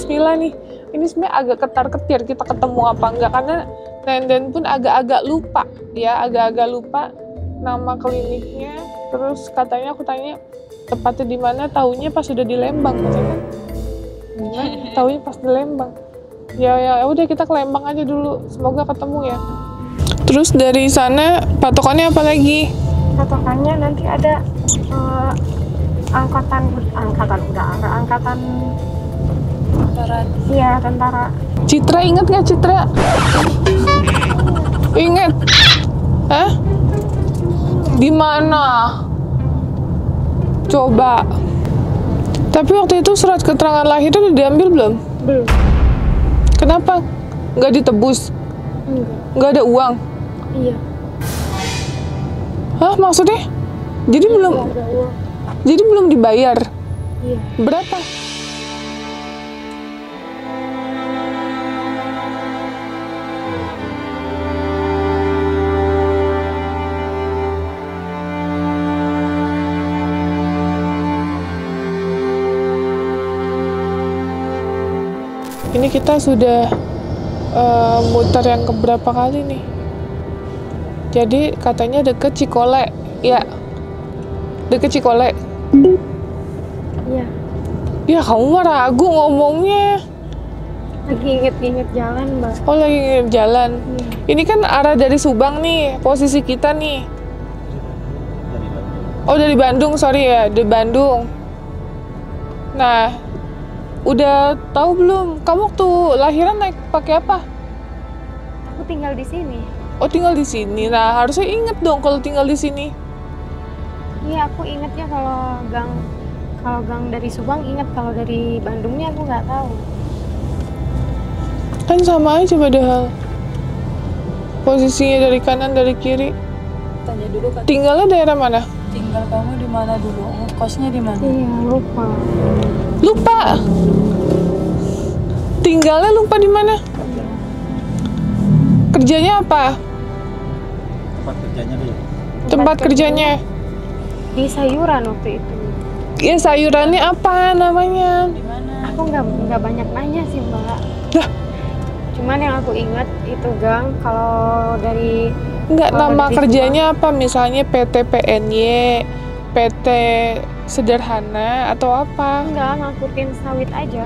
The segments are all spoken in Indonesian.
Bismillah nih. Ini sebenarnya agak ketar-ketir kita ketemu apa enggak, karena Nenden pun agak-agak lupa ya, agak-agak lupa nama kliniknya. Terus katanya aku tanya tepatnya di mana, taunya pas sudah di Lembang katanya. Taunya pas di Lembang. Ya udah kita ke Lembang aja dulu, semoga ketemu ya. Terus dari sana patokannya apa lagi? Patokannya nanti ada angkatan Tentara. iya tentara. Citra inget nggak Citra? Inget? Hah? Di mana? Coba. Tapi waktu itu surat keterangan lahir udah diambil belum? Belum. Kenapa? Nggak ditebus? Nggak ada uang? Iya. Hah, maksudnya? Jadi belum? Ada uang. Jadi belum dibayar? Iya. Berapa? Ini kita sudah muter yang keberapa kali nih? Jadi katanya deket Cikole, ya? Deket Cikole. Iya. Ya kamu mah ragu ngomongnya. Lagi inget-inget jalan, Mbak. Oh lagi nginep jalan. Ini kan arah dari Subang nih, posisi kita nih. Oh dari Bandung, sorry ya, dari Bandung. Nah, udah tahu belum? Kamu waktu lahiran naik pakai apa? Aku tinggal di sini. Oh tinggal di sini. Nah harusnya inget dong kalau tinggal di sini. Iya, aku ingetnya kalau gang dari Subang inget, kalau dari Bandungnya aku nggak tahu. Kan sama aja padahal. Posisinya dari kanan dari kiri. Tanya dulu kan. Tinggalnya daerah mana? Tinggal kamu di mana dulu? Kosnya di mana? Iya, lupa. Lupa. Tinggalnya lupa di mana? Kerjanya apa? Tempat kerjanya dulu. Tempat kerjanya. Di sayuran waktu itu. Ya sayurannya apa namanya? Di mana? Aku nggak banyak nanya sih, Mbak. Lah, Cuman yang aku ingat itu gang, kalau dari enggak Kalau nama dari kerjanya apa? Misalnya PT PNY, PT Sederhana atau apa? enggak ngangkutin sawit aja.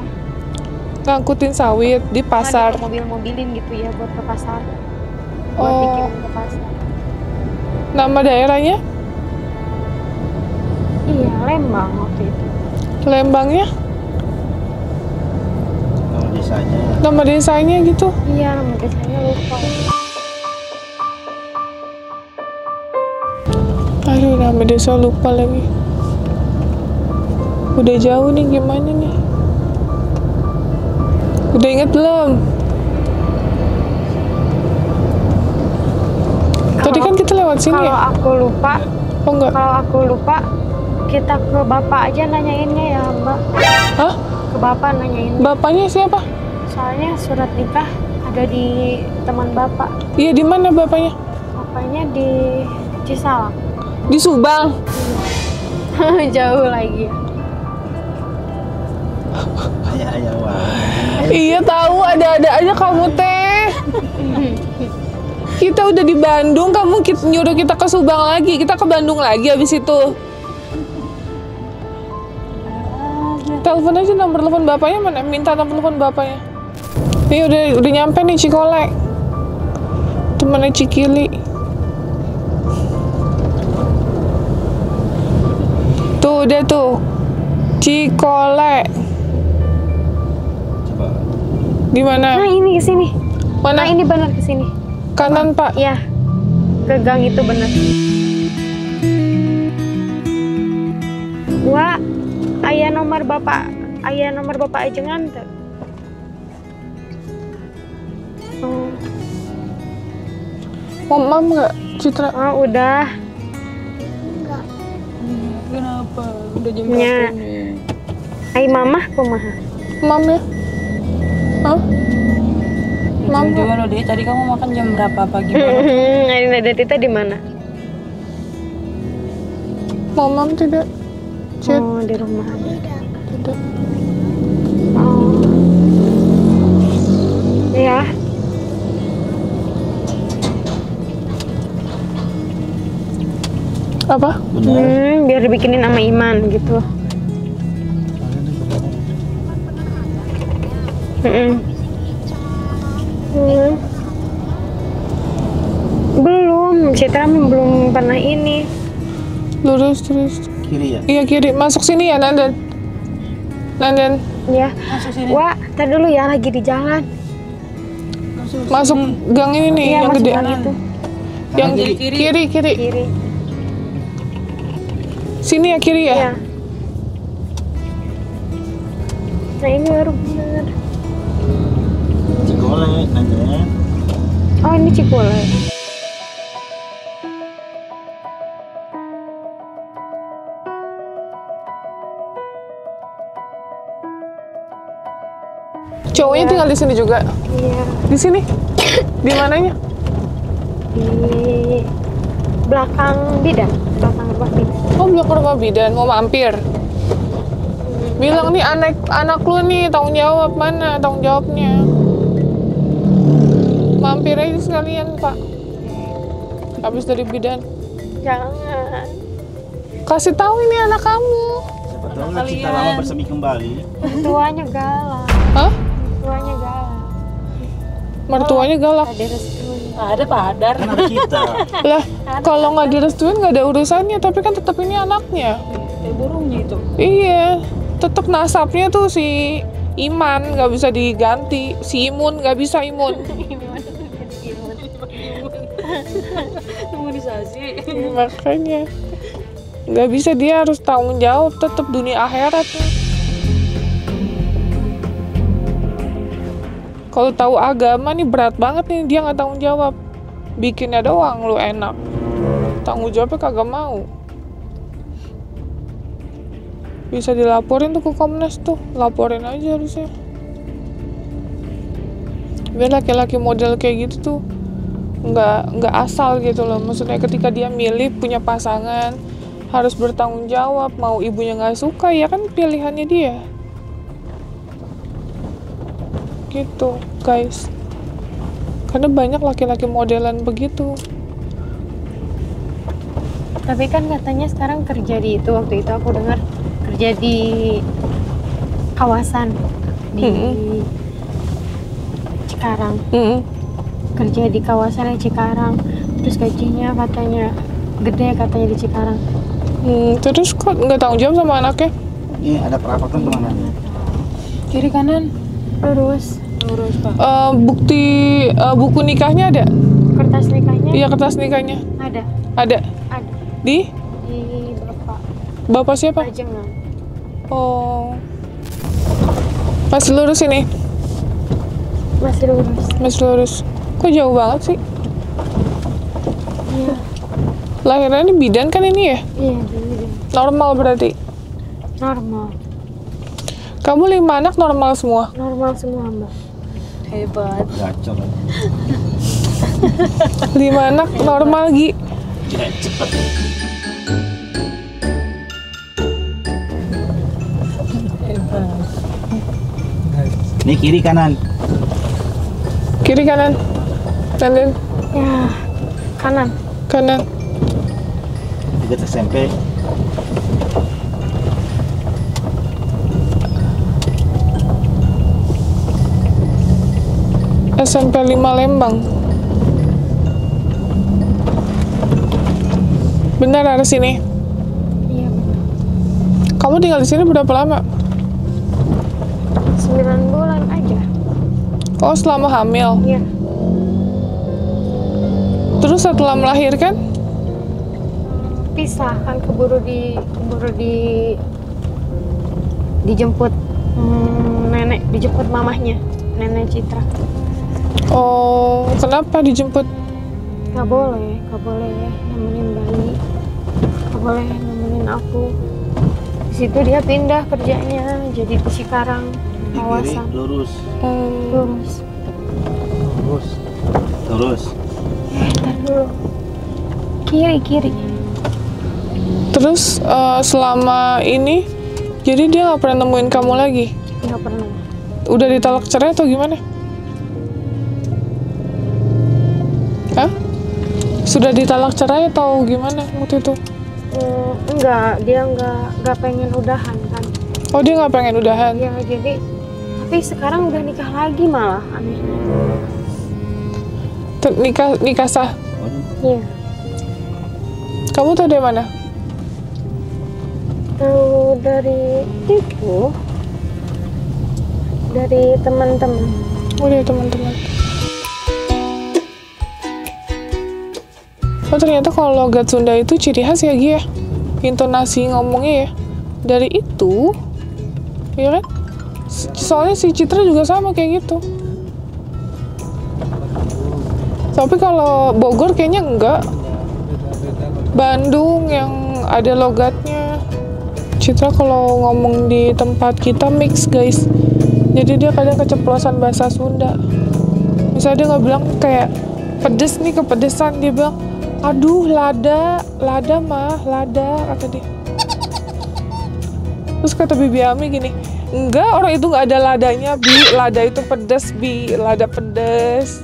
Ngangkutin sawit di pasar. Ada mobil-mobilin gitu ya buat ke pasar. Buat Oh, dikirim ke pasar. nama daerahnya? Iya, Lembang waktu itu. Lembangnya? Kalau desanya Nama desanya gitu? Iya, nama desanya lupa. Aduh, nama desa lupa lagi. Udah jauh nih, gimana nih? Udah inget belum? Tadi kan kita lewat sini Kalau ya? aku lupa, Oh enggak? kalau aku lupa, kita ke bapak aja nanyainnya ya, Mbak. Hah? Ke bapak nanyain. Bapaknya siapa? Soalnya surat nikah ada di teman bapak. Iya, di mana bapaknya? Bapaknya di Cisalak. Di Subang. Jauh lagi ya. ayah wah. Iya tahu, ada-ada aja kamu teh. Kita udah di Bandung, kamu nyuruh kita ke Subang lagi. Kita ke Bandung lagi abis itu. Telepon aja nomor telepon bapaknya mana? Minta nomor telepon bapaknya. Nih udah nyampe nih Cikole. Temennya Cikili. Tuh udah tuh. Cikole. Coba. Di mana? Nah, ini ke sini. Mana? Nah, ini benar ke sini. Kanan, Pak. Iya. Ke gang itu benar. Wah, ayah nomor bapak ajengan tuh. Oh, Mam nggak Citra? oh, udah. Kenapa? Udah jam Ya. berapa ini? Ai mamah kumaha? Mam ya? Hah? Mama. Jam juga loh, Dek. Tadi kamu makan jam berapa pagi baru? Ari Nada Tita di mana? Mam tidak. Cit. Oh, di rumah. Tidak. Oh. Apa? Benar. Biar dibikinin sama Iman gitu. Belum, Citra belum pernah ini. Lurus terus. Kiri ya? Iya kiri. Masuk sini ya Nandan. Nandan. Ya. Masuk sini. Wah, ntar dulu ya, lagi di jalan. Masuk gang ini nih Iya, yang masuk gede. gang itu. Yang Kanan, kiri. Kiri. Sini ya kiri ya. Iya. Nah, ini baru bener. Cikole nanya. Oh, ini Cikole. Cowoknya tinggal di sini juga. Iya. Di sini. Di mananya? Di belakang bidan. Belakang rumah bidan. Oh, belakang rumah bidan mau mampir. Bilang nih anak lu nih tanggung jawab, mana tanggung jawabnya? Mampir aja sekalian Pak. Habis dari bidan. Jangan. Kasih tahu ini anak kamu. Siapa tahu kan cinta lama bersemi kembali. Tuanya galak. Hah? Tuanya galak. Mertuanya galak. Ada restuin. Ada padar. Kan ada kita. Lah, kalau nggak direstuin nggak ada urusannya, tapi kan tetap ini anaknya. Kayak burungnya itu. Iya, tetap nasabnya tuh si Iman nggak bisa diganti, si Imun nggak bisa Imun. Imunisasi. Makanya nggak bisa, dia harus tanggung jawab tetap dunia akhirat. Kalau tahu agama nih berat banget nih, dia nggak tanggung jawab. Bikinnya doang lu enak, tanggung jawabnya kagak mau. Bisa dilaporin tuh ke Komnas tuh, laporin aja harusnya. Biar laki-laki model kayak gitu tuh nggak asal gitu loh. Maksudnya ketika dia milih punya pasangan harus bertanggung jawab. Mau ibunya nggak suka ya kan pilihannya dia. Gitu guys. Karena banyak laki-laki modelan begitu. Tapi kan katanya sekarang kerja di itu, waktu itu aku dengar kerja di kawasan di Cikarang. Kerja di kawasan Cikarang, terus gajinya katanya gede katanya di Cikarang. Terus kok nggak tanggung jawab sama anaknya? Ini ada perawatan kemana? Kiri kanan. Lurus. Lurus Pak. Bukti buku nikahnya ada? Kertas nikahnya Iya, kertas nikahnya ada. ada. Ada Di di bapak siapa? Pajengan. Oh, masih lurus ini? Masih lurus. Masih lurus. Kok jauh banget sih? Iya. Lahirnya di bidan kan ini ya? Iya, dulu Normal berarti. normal. Kamu 5 anak normal semua? Normal semua, Mbak. Hebat. Gacor. 5 anak normal, Gi. Gacor. Hebat. Ini kiri kanan. Kiri kanan. Kanan. Ya, kanan. Kanan. Dekat SMP. SMP 5 Lembang. Benar harus sini. Iya, benar. Kamu tinggal di sini berapa lama? 9 bulan aja. Oh, selama hamil. Iya. Terus setelah melahirkan? Pisah kan, keburu dijemput nenek, dijemput mamahnya, nenek Citra. Oh, kenapa dijemput? Gak boleh nemenin bayi, gak boleh nemenin aku. Di situ dia pindah kerjanya jadi di Cikarang Di kiri kawasan. lurus. Lurus. Lurus. Lurus. Ntar dulu. Kiri. Terus selama ini, jadi dia nggak pernah nemuin kamu lagi? Nggak pernah. Udah ditalak cerai atau gimana? Hah? Sudah ditalak cerai atau gimana waktu itu? Enggak, dia enggak pengen udahan kan. Oh, dia nggak pengen udahan. Ya jadi, tapi sekarang udah nikah lagi malah anehnya. Nikah sah. Iya. Kamu tahu dari mana? Tahu dari itu, dari teman-teman. Oh, dari teman-teman. Oh, ternyata kalau logat Sunda itu ciri khas ya, Gi ya? Intonasi ngomongnya ya. Dari itu, ya kan? Soalnya si Citra juga sama kayak gitu. Tapi kalau Bogor kayaknya enggak. Bandung yang ada logatnya. Citra kalau ngomong di tempat kita mix, guys. Jadi dia kadang keceplosan bahasa Sunda. Misalnya dia nggak bilang kayak pedes nih, kepedesan. Dia bilang, aduh lada mah, lada, kata dia. Terus kata Bibi Ami gini, enggak, orang itu nggak ada ladanya, Bi. Lada itu pedes, Bi. Lada pedes.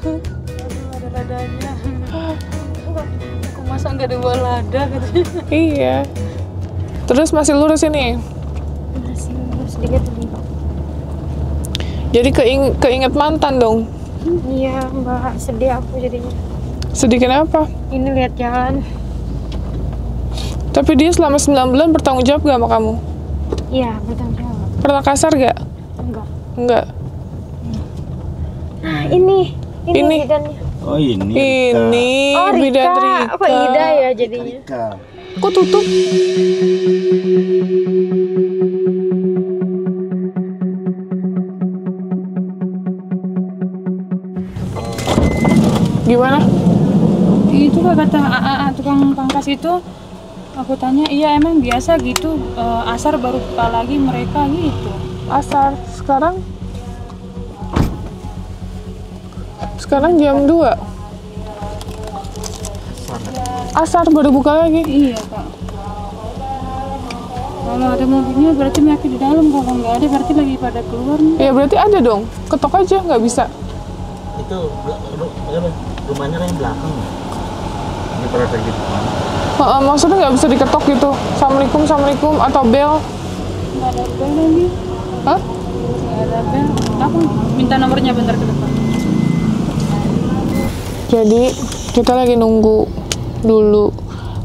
Ada ladanya. Aku masa nggak ada buah lada gitu. Iya. Terus masih lurus ini. Masih sedikit lagi. Jadi keinget mantan dong. Iya Mbak, sedih aku jadinya. Sedih kenapa? Ini lihat jalan. Tapi dia selama 9 bulan bertanggung jawab gak sama kamu? Iya, bertanggung jawab. Pernah kasar gak? Enggak. Enggak. Nah ini bidannya. Oh ini. Ini Oh bidan Rika, Rika. apa Ida ya jadinya? Rika. Kok tutup? Gimana? Itu kata tukang pangkas itu, aku tanya, iya emang biasa gitu, asar baru buka lagi mereka gitu. Asar sekarang jam 2. Asar baru buka lagi. Iya Kak. Kalau ada mobilnya berarti mereka di dalam, kalau nggak ada berarti lagi pada keluar nih. Ya berarti ada dong. Ketok aja nggak bisa. Itu rumahnya kan yang belakang. Ini pernah kayak gitu. Maksudnya nggak bisa diketok gitu. Assalamualaikum atau bel. Nggak ada bel lagi. Hah? Nggak ada bel. Aku minta nomornya bentar ke depan. Jadi kita lagi nunggu dulu.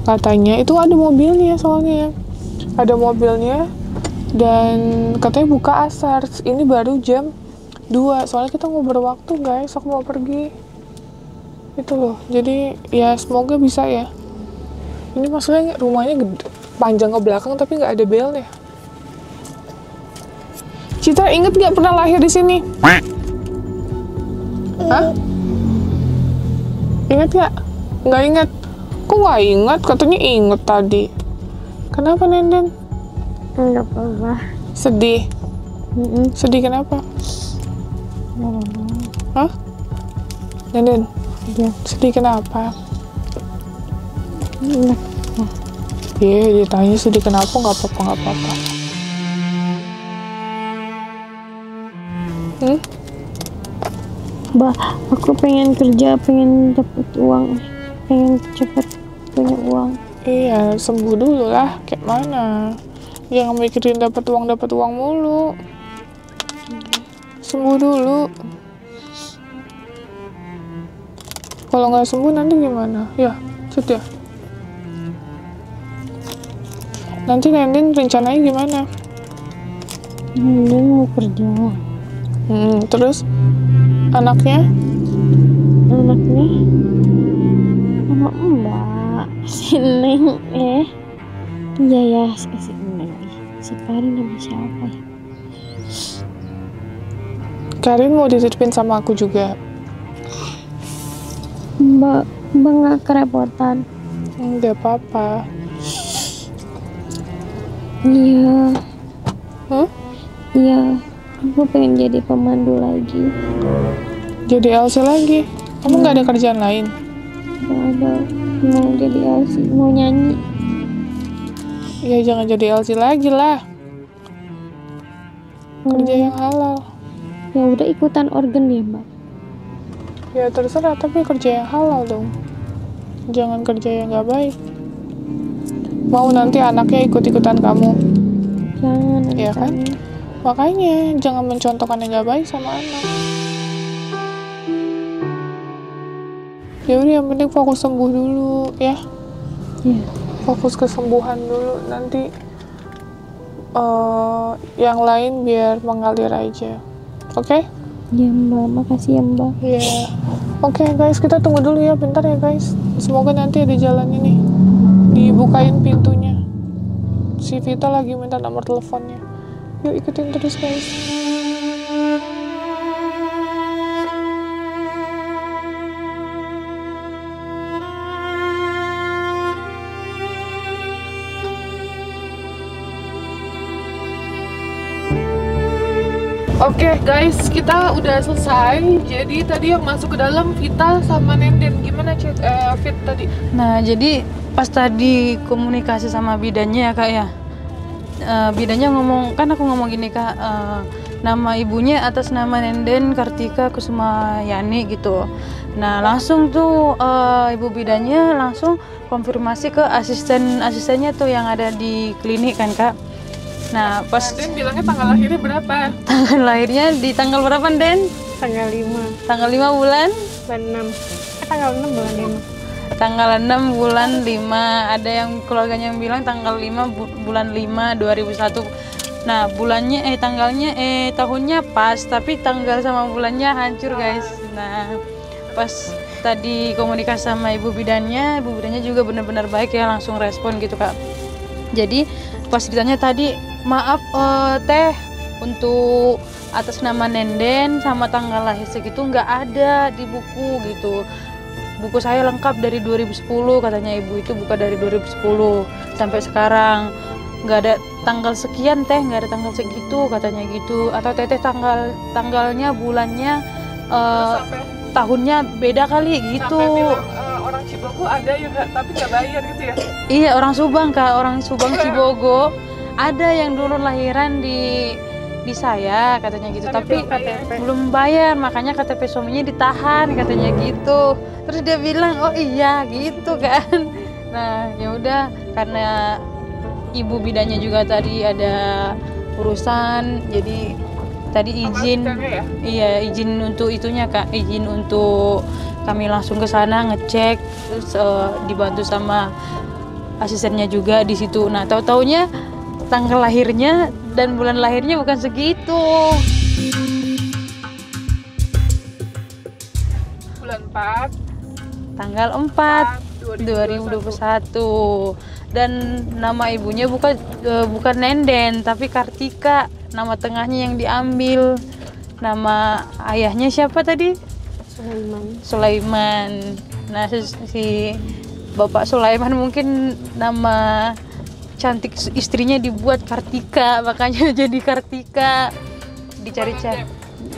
Katanya itu ada mobilnya soalnya. Ada mobilnya dan katanya buka asar. Ini baru jam 2. Soalnya kita ngobrol waktu guys. Aku mau pergi. Itu loh. Jadi ya semoga bisa ya. Ini maksudnya rumahnya gede, panjang ke belakang tapi nggak ada belnya. Citra inget nggak pernah lahir di sini? Hah? Ingat nggak? Nggak ingat. Kok nggak ingat? Katanya inget tadi. Kenapa Nenden? Enggak apa-apa. Sedih. Sedih kenapa? Hah? Nenden? Iya. Sedih kenapa? Enggak. Iya, ditanya sedih kenapa, nggak apa-apa. Bah, aku pengen kerja, pengen dapat uang, pengen cepet punya uang. Iya, sembuh dulu lah. Kayak mana? Jangan mikirin dapat uang mulu. Sembuh dulu. Kalau nggak sembuh nanti gimana? Ya, Cut ya. Nanti Nenden rencananya gimana? Dia mau kerja. Terus anaknya? Anaknya sama Mbak si Neng iya ya si Neng si Karin sama siapa ya? Karin mau dititipin sama aku juga. Mbak nggak kerepotan. Nggak apa-apa. Iya. Iya, aku pengen jadi pemandu lagi. Jadi LC lagi? Kamu nggak ada kerjaan lain? Nggak ada, mau jadi LC, mau nyanyi. Ya jangan jadi LC lagi lah. Kerja yang halal. Ya udah ikutan organ ya Mbak. Ya terserah, tapi kerja yang halal dong. Jangan kerja yang nggak baik. mau nanti anaknya ikut-ikutan kamu. Jangan. Iya kan? Makanya jangan mencontohkan yang gak baik sama anak. Ya udah, yang penting fokus sembuh dulu ya. Iya. Fokus kesembuhan dulu, nanti yang lain biar mengalir aja. Oke? Iya Mbak, makasih ya Mbak. Iya. Oke guys, kita tunggu dulu ya bentar ya guys. Semoga nanti ada jalan ini. Dibukain pintunya. Si Vita lagi minta nomor teleponnya. Yuk ikutin terus guys. Oke guys, kita udah selesai. Jadi tadi yang masuk ke dalam Vita sama Nenden. Gimana Fit tadi? Nah, jadi pas tadi komunikasi sama bidannya ya Kak ya, bidannya ngomong, kan aku ngomong gini Kak, nama ibunya atas nama Nenden Kartika Kusumayani gitu. Nah langsung tuh ibu bidannya langsung konfirmasi ke asistennya tuh yang ada di klinik kan Kak. Nah pas Nenden bilangnya tanggal lahirnya berapa? tanggal lahirnya di tanggal berapa Den? Tanggal 5 Tanggal 5 bulan? bulan 6. Tanggal 6 bulan 5. Tanggal 6 bulan 5. Ada yang keluarganya yang bilang tanggal 5 bulan 5 2001. Nah bulannya tanggalnya tahunnya pas, tapi tanggal sama bulannya hancur guys. Nah pas tadi komunikasi sama ibu bidannya juga benar-benar baik ya, langsung respon gitu Kak. Jadi pas ditanya tadi, maaf teh, untuk atas nama Nenden sama tanggal lahir segitu nggak ada di buku gitu. Buku saya lengkap dari 2010 katanya ibu, itu buka dari 2010 sampai sekarang. Nggak ada tanggal sekian teh, nggak ada tanggal segitu katanya gitu. Atau teteh tanggalnya bulannya tahunnya beda kali gitu. Sampai bilang orang Cibogo ada ya nggak, tapi nggak bayar gitu ya? Iya, orang Subang Kak, orang Subang Cibogo ada yang dulu lahiran di saya katanya gitu, tapi belum bayar, makanya KTP suaminya ditahan katanya gitu. Terus dia bilang oh iya gitu kan. Nah ya udah, karena ibu bidannya juga tadi ada urusan, jadi tadi izin, iya izin untuk itunya Kak, izin untuk kami langsung ke sana ngecek, terus dibantu sama asistennya juga di situ. Nah tahu-taunya tanggal lahirnya dan bulan lahirnya bukan segitu. Bulan 4 Tanggal 4 2021. Dan nama ibunya bukan Nenden tapi Kartika, nama tengahnya yang diambil. Nama ayahnya siapa tadi? Sulaiman. Nah si Bapak Sulaiman mungkin nama cantik istrinya dibuat Kartika, makanya jadi Kartika. Dicari-cari,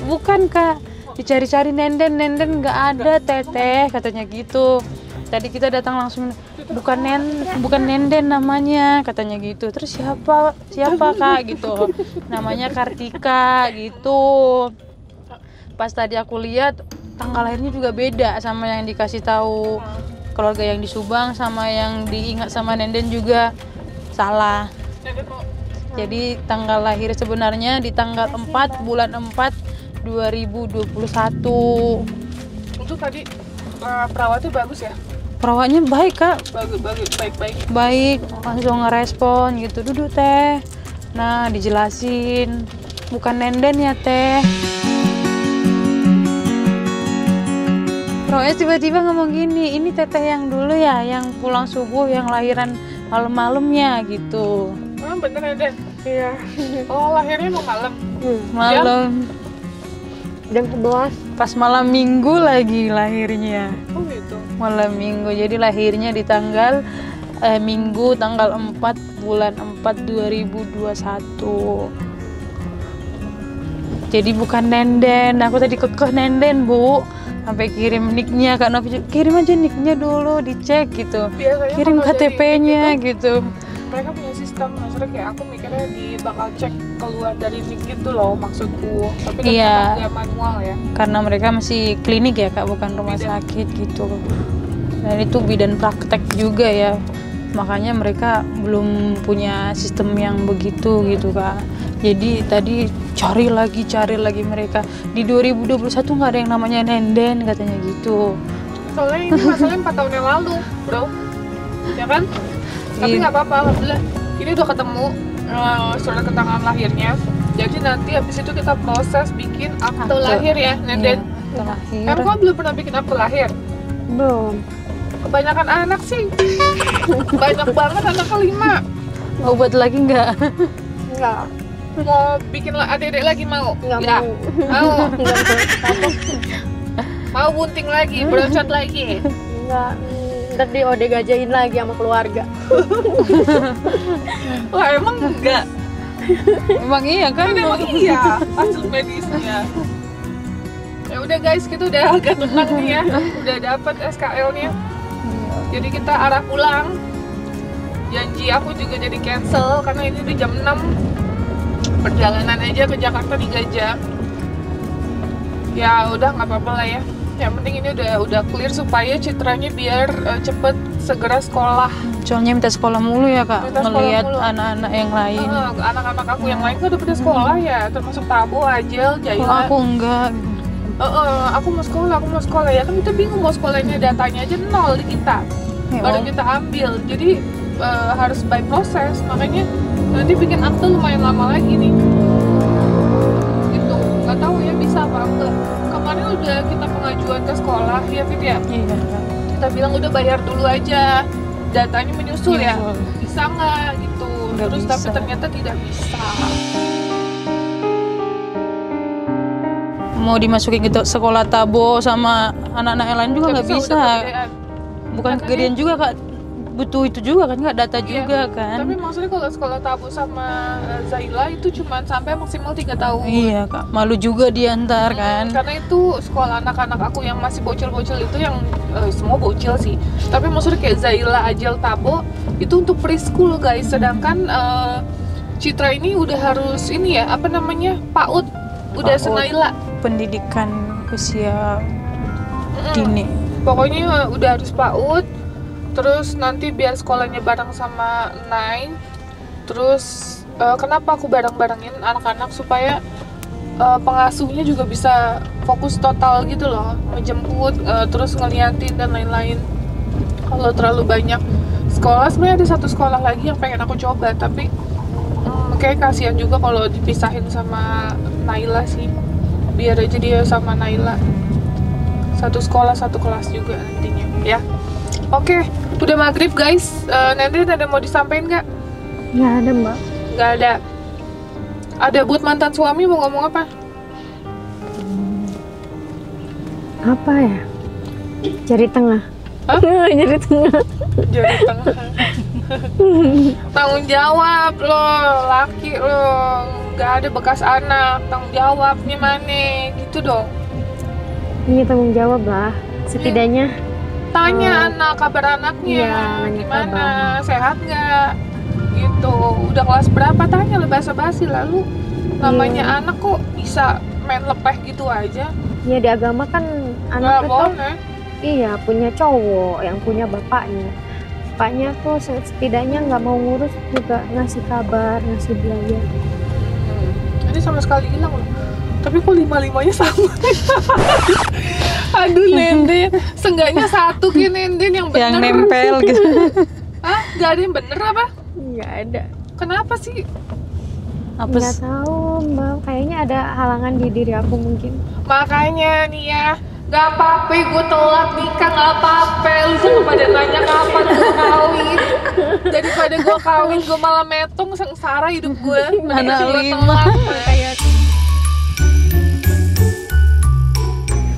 bukan Kak, dicari-cari Nenden nggak ada teteh katanya gitu. Tadi kita datang langsung, bukan Nenden namanya katanya gitu. Terus siapa Kak gitu, namanya Kartika gitu. Pas tadi aku lihat tanggal lahirnya juga beda sama yang dikasih tahu keluarga yang di Subang, sama yang diingat sama Nenden juga salah. Jadi tanggal lahir sebenarnya di tanggal 4 bulan 4 2021. Untuk tadi perawatnya bagus ya? Perawatnya baik Kak. Baik. Langsung ngerespon gitu, duduk teh. Nah dijelasin, bukan Nenden ya teh. Perawatnya tiba-tiba ngomong gini, ini teteh yang dulu ya, yang pulang subuh, yang lahiran malam-malamnya gitu. Oh bener ya Den? Iya. Oh lahirnya mau malam? Malam. Jam 11. Pas malam minggu lagi lahirnya. Oh gitu. Malam minggu, jadi lahirnya di tanggal minggu tanggal 4 bulan 4 2021. Jadi bukan Nenden. Aku tadi kekeh Nenden Bu, sampai kirim nicknya Kak Novi, kirim aja nicknya dulu dicek gitu. Biasanya kirim kalau KTP-nya gitu. Mereka punya sistem, maksudnya kayak aku mikirnya bakal cek keluar dari nick gitu loh maksudku. Tapi kan Iya. nggak manual ya. Karena mereka masih klinik ya Kak, bukan rumah sakit gitu. Dan itu bidan praktek juga ya, makanya mereka belum punya sistem yang begitu gitu Kak. Jadi tadi cari lagi mereka di 2021 nggak ada yang namanya nenden katanya gitu. Soalnya ini masalahnya 4 tahun yang lalu, bro, ya kan? Tapi nggak apa-apa, alhamdulillah. Ini udah ketemu surat keterangan lahirnya. Jadi nanti habis itu kita proses bikin akte lahir ya, nenden. Akte lahir. Emang kamu belum pernah bikin akte lahir? Belum. Kebanyakan anak sih. Banyak banget anak kelima. Mau buat lagi nggak? Enggak. Mau bikin adik-adik lagi mau? Nggak Ya. mau. Mau. Mau bunting lagi, berocot lagi. Enggak. Ntar di ode gajahin lagi sama keluarga. Wah, emang enggak? Emang iya kan? Kan emang iya hasil medisnya. Ya udah guys, kita udah agak tenang nih ya. Udah dapat SKL-nya. Jadi kita arah pulang. Janji aku juga jadi cancel karena ini di jam 6. Perjalanan aja ke Jakarta 3 jam. Ya udah nggak apa-apa lah ya. Yang penting ini udah clear supaya citranya biar cepet segera sekolah. Soalnya minta sekolah mulu ya Kak, Minta sekolah ngelihat mulu. anak-anak yang lain. Anak-anak aku yang lain kan udah pada sekolah ya, termasuk Tabo, Ajel, Kok Jaila. aku enggak? Aku mau sekolah ya kan kita bingung mau sekolahnya, datanya aja 0 di kita. Ya Baru Allah. kita ambil. Jadi harus by proses, makanya nanti bikin akte lumayan lama lagi nih. Gitu, nggak tahu ya bisa apa enggak. Kemarin udah kita pengajuan ke sekolah ya Fit ya. Iya Kak. Kita bilang udah bayar dulu aja, datanya menyusul ya. Menyusul. Bisa nggak gitu? Nggak Terus bisa. tapi ternyata tidak bisa. Mau dimasukin ke sekolah Tabo sama anak-anak yang lain juga nggak Udah bisa. kegedean. Bukan Karena kegedean juga Kak, butuh itu juga kan nggak data Iya, juga kan. Tapi maksudnya kalau sekolah Tabo sama Zaila itu cuma sampai maksimal 3 tahun. Iya Kak, malu juga diantar kan. Karena itu sekolah anak-anak aku yang masih bocil-bocil itu yang semua bocil sih. Tapi maksudnya kayak Zaila, Ajel, Tabo itu untuk preschool guys. Sedangkan Citra ini udah harus ini ya, apa namanya? PAUD. Udah PAUD. senaila. Pendidikan usia dini. Pokoknya udah harus PAUD. Terus nanti biar sekolahnya bareng sama Nine. Terus kenapa aku bareng-barengin anak-anak supaya pengasuhnya juga bisa fokus total gitu loh, menjemput, terus ngeliatin dan lain-lain. Kalau terlalu banyak sekolah, sebenarnya ada satu sekolah lagi yang pengen aku coba, tapi kayak kasihan juga kalau dipisahin sama Naila sih. Biar aja dia sama Naila satu sekolah satu kelas juga nantinya ya. Oke, udah maghrib guys. Nanti ada mau disampaikan nggak? Nggak ada Mbak. Nggak ada. Ada buat mantan suami mau ngomong apa? Apa ya? Jari tengah. Hah? Jari tengah. Jari tengah. Tanggung jawab lo, laki lo, nggak ada bekas anak, tanggung jawabnya mana, gitu dong. Ini tanggung jawab lah. Setidaknya Tanya anak, kabar anaknya, Iya, nanya gimana, kabar. sehat nggak, gitu. Udah kelas berapa, tanya lo basa-basi, lalu namanya anak kok bisa main lepeh gitu aja. ya di agama kan Nggak anak itu boleh. iya punya cowok yang punya bapaknya. Bapaknya tuh setidaknya nggak mau ngurus juga ngasih kabar, ngasih biaya. Ini sama sekali hilang loh. Tapi kok 5-5-nya sama? Aduh Nenden, seenggaknya satu kayak Nenden yang bener. Yang nempel gitu. Hah? Gak ada yang bener apa? Nggak ada. Kenapa sih? Apa Nggak tahu Mbak, kayaknya ada halangan di diri aku mungkin. Makanya nih ya, gak apa-apa gue telat nikah, gak apa-apa. Lu jangan pada nanya kapan gue kawin. Daripada gue kawin, gue malah metong, sengsara hidup gue. Mending Anak gue 5. telat. Kayak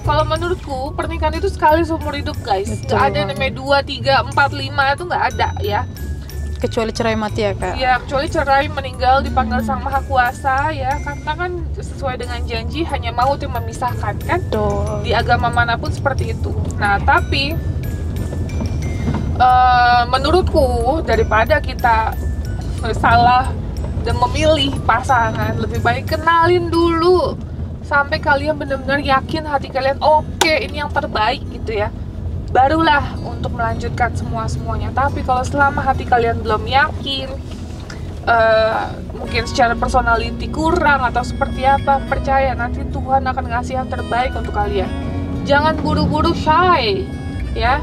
kalau menurutku pernikahan itu sekali seumur hidup guys. Betul. Gak ada namanya 2, 3, 4, 5 itu gak ada ya. Kecuali cerai mati ya Kak. Ya kecuali cerai, meninggal, dipanggil Sang Maha Kuasa ya. Karena kan sesuai dengan janji hanya maut yang memisahkan kan. Betul. Di agama manapun seperti itu. Nah tapi menurutku daripada kita salah dan memilih pasangan, lebih baik kenalin dulu sampai kalian benar-benar yakin hati kalian oke ini yang terbaik gitu ya. barulah untuk melanjutkan semuanya. Tapi kalau selama hati kalian belum yakin, mungkin secara personality kurang atau seperti apa, percaya nanti Tuhan akan ngasih yang terbaik untuk kalian. Jangan buru-buru shy ya.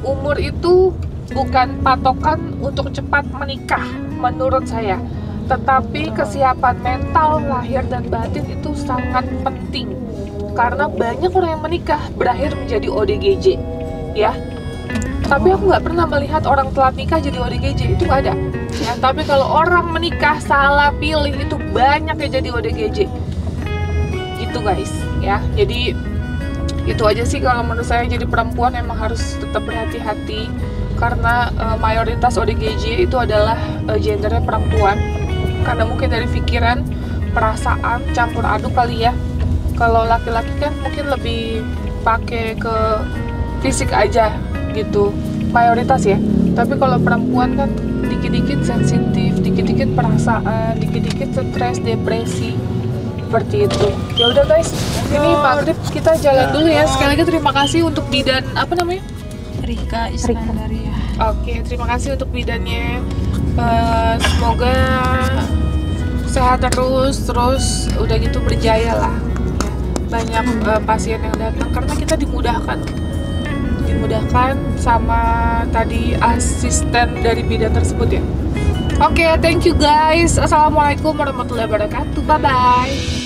Umur itu bukan patokan untuk cepat menikah menurut saya, tetapi kesiapan mental lahir dan batin itu sangat penting. Karena banyak orang yang menikah berakhir menjadi ODGJ ya. Tapi aku nggak pernah melihat orang telat nikah jadi ODGJ, itu nggak ada ya. Tapi kalau orang menikah salah pilih itu banyak yang jadi ODGJ gitu guys ya. Jadi itu aja sih kalau menurut saya. Jadi perempuan emang harus tetap berhati-hati karena mayoritas ODGJ itu adalah gendernya perempuan, karena mungkin dari pikiran, perasaan campur aduk kali ya. Kalau laki-laki kan mungkin lebih pakai ke fisik aja gitu, mayoritas ya. Tapi kalau perempuan kan dikit-dikit sensitif, dikit-dikit perasaan, dikit-dikit stres, depresi, seperti itu. Ya udah guys, ini maghrib kita jalan dulu ya. Sekali lagi terima kasih untuk bidan, apa namanya? Rika Iskandaria. Oke, terima kasih untuk bidannya. Semoga sehat terus udah gitu berjaya lah. Banyak pasien yang datang karena kita dimudahkan sama tadi asisten dari bidan tersebut ya. Oke, thank you guys. Assalamualaikum warahmatullahi wabarakatuh. Bye bye.